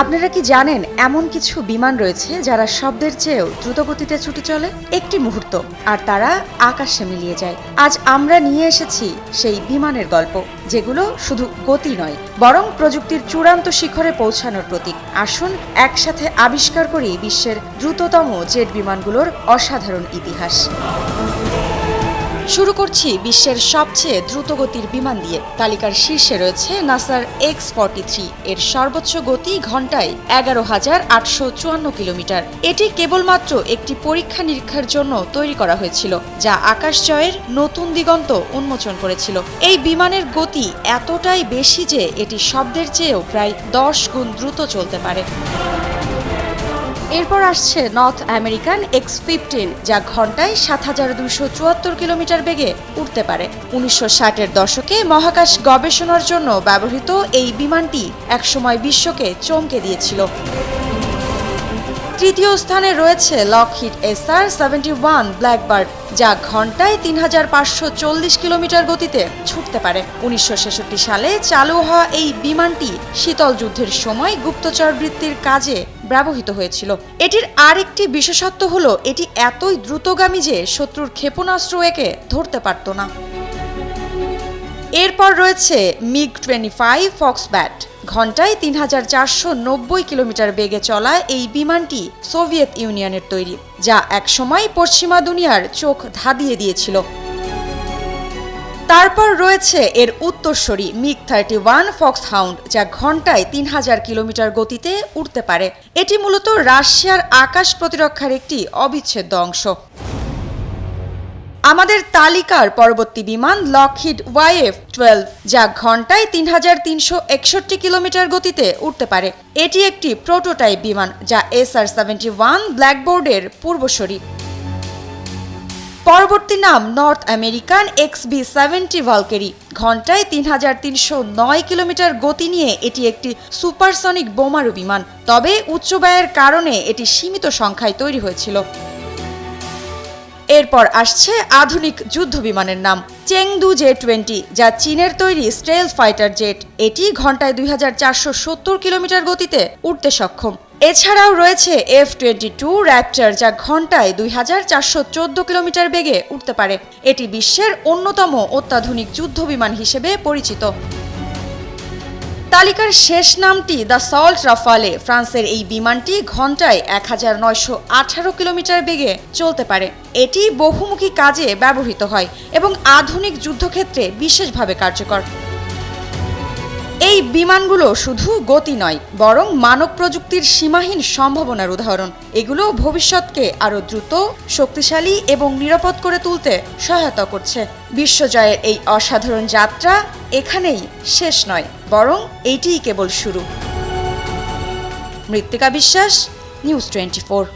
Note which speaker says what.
Speaker 1: আপনারা কি জানেন এমন কিছু বিমান রয়েছে যারা শব্দের চেয়েও দ্রুতগতিতে ছুটে চলে একটি মুহূর্ত আর তারা আকাশে মিলিয়ে যায়। আজ আমরা নিয়ে এসেছি সেই বিমানের গল্প, যেগুলো শুধু গতি নয় বরং প্রযুক্তির চূড়ান্ত শিখরে পৌঁছানোর প্রতীক। আসুন একসাথে আবিষ্কার করি বিশ্বের দ্রুততম জেট বিমানগুলোর অসাধারণ ইতিহাস। শুরু করছি বিশ্বের সবচেয়ে দ্রুতগতির বিমান দিয়ে। তালিকার শীর্ষে রয়েছে নাসার X-43। এর সর্বোচ্চ গতি ঘন্টায় 11,854 কিলোমিটার। এটি কেবলমাত্র একটি পরীক্ষা নিরীক্ষার জন্য তৈরি করা হয়েছিল, যা আকাশ জয়ের নতুন দিগন্ত উন্মোচন করেছিল। এই বিমানের গতি এতটাই বেশি যে এটি শব্দের চেয়েও প্রায় 10 গুণ দ্রুত চলতে পারে। এরপর আসছে নর্থ আমেরিকান X-15, যা ঘন্টায় 7,274 কিলোমিটার বেগে উঠতে পারে। 1960-এর দশকে মহাকাশ গবেষণার জন্য ব্যবহৃত এই বিমানটি একসময় বিশ্বকে চমকে দিয়েছিল। তৃতীয় স্থানে রয়েছে লকহিড SR-71 ব্ল্যাকবার্ড, যা ঘন্টায় 3,540 কিলোমিটার গতিতে ছুটতে পারে। 1966 সালে চালু হওয়া এই বিমানটি শীতল যুদ্ধের সময় গুপ্তচর বৃত্তির কাজে ব্যবহৃত হয়েছিল। এটির আরেকটি বিশেষত্ব হলো এটি এতই দ্রুতগামী যে শত্রুর ক্ষেপণাস্ত্র একে ধরতে পারত না। এরপর রয়েছে MiG-25 ফক্সব্যাট। ঘন্টায় 3,490 কিলোমিটার বেগে চলা এই বিমানটি সোভিয়েত ইউনিয়নের তৈরি, যা একসময় পশ্চিমা দুনিয়ার চোখ ধাঁধিয়ে দিয়েছিল। তারপর রয়েছে এর উত্তরসূরি MiG-31 ফক্সহাউন্ড, যা ঘন্টায় 3,000 কিলোমিটার গতিতে উড়তে পারে। এটি মূলত রাশিয়ার আকাশ প্রতিরক্ষার একটি অবিচ্ছেদ্য অংশ। আমাদের তালিকার পরবর্তী বিমান লকহিড YF-12, যা ঘন্টায় 3,361 কিলোমিটার গতিতে উঠতে পারে। এটি একটি প্রোটোটাইপ বিমান, যা SR-71 ব্ল্যাকবার্ডের পূর্বসূরি। পরবর্তী নাম নর্থ আমেরিকান XB-70 ভালকেরি। ঘন্টায় 3,309 কিলোমিটার গতি নিয়ে এটি একটি সুপারসনিক বোমারু বিমান, তবে উচ্চ ব্যয়ের কারণে এটি সীমিত সংখ্যায় তৈরি হয়েছিল। এরপর আসছে আধুনিক যুদ্ধ বিমানের নাম চেংদু J-20, যা চীনের তৈরি স্টেলথ ফাইটার জেট। এটি ঘন্টায় 2,470 কিলোমিটার গতিতে উঠতে সক্ষম। এছাড়াও রয়েছে F-22 র্যাপটার, যা ঘন্টায় 2,414 কিলোমিটার বেগে উঠতে পারে। এটি বিশ্বের অন্যতম অত্যাধুনিক যুদ্ধ বিমান হিসেবে পরিচিত। তালিকার শেষ নামটি দ্য সল্ট রাফালে। ফ্রান্সের এই বিমানটি ঘন্টায় 1,918 কিলোমিটার বেগে চলতে পারে। এটি বহুমুখী কাজে ব্যবহৃত হয় এবং আধুনিক যুদ্ধক্ষেত্রে বিশেষভাবে কার্যকর। এই বিমানগুলো শুধু গতি নয় বরং মানব প্রযুক্তির সীমাহীন সম্ভাবনার উদাহরণ। এগুলো ভবিষ্যৎকে আরও দ্রুত, শক্তিশালী এবং নিরাপদ করে তুলতে সহায়তা করছে। বিশ্বজয়ের এই অসাধারণ যাত্রা এখানেই শেষ নয়, বরং এইটিই কেবল শুরু। মৃত্তিকা বিশ্বাস, নিউজ 24।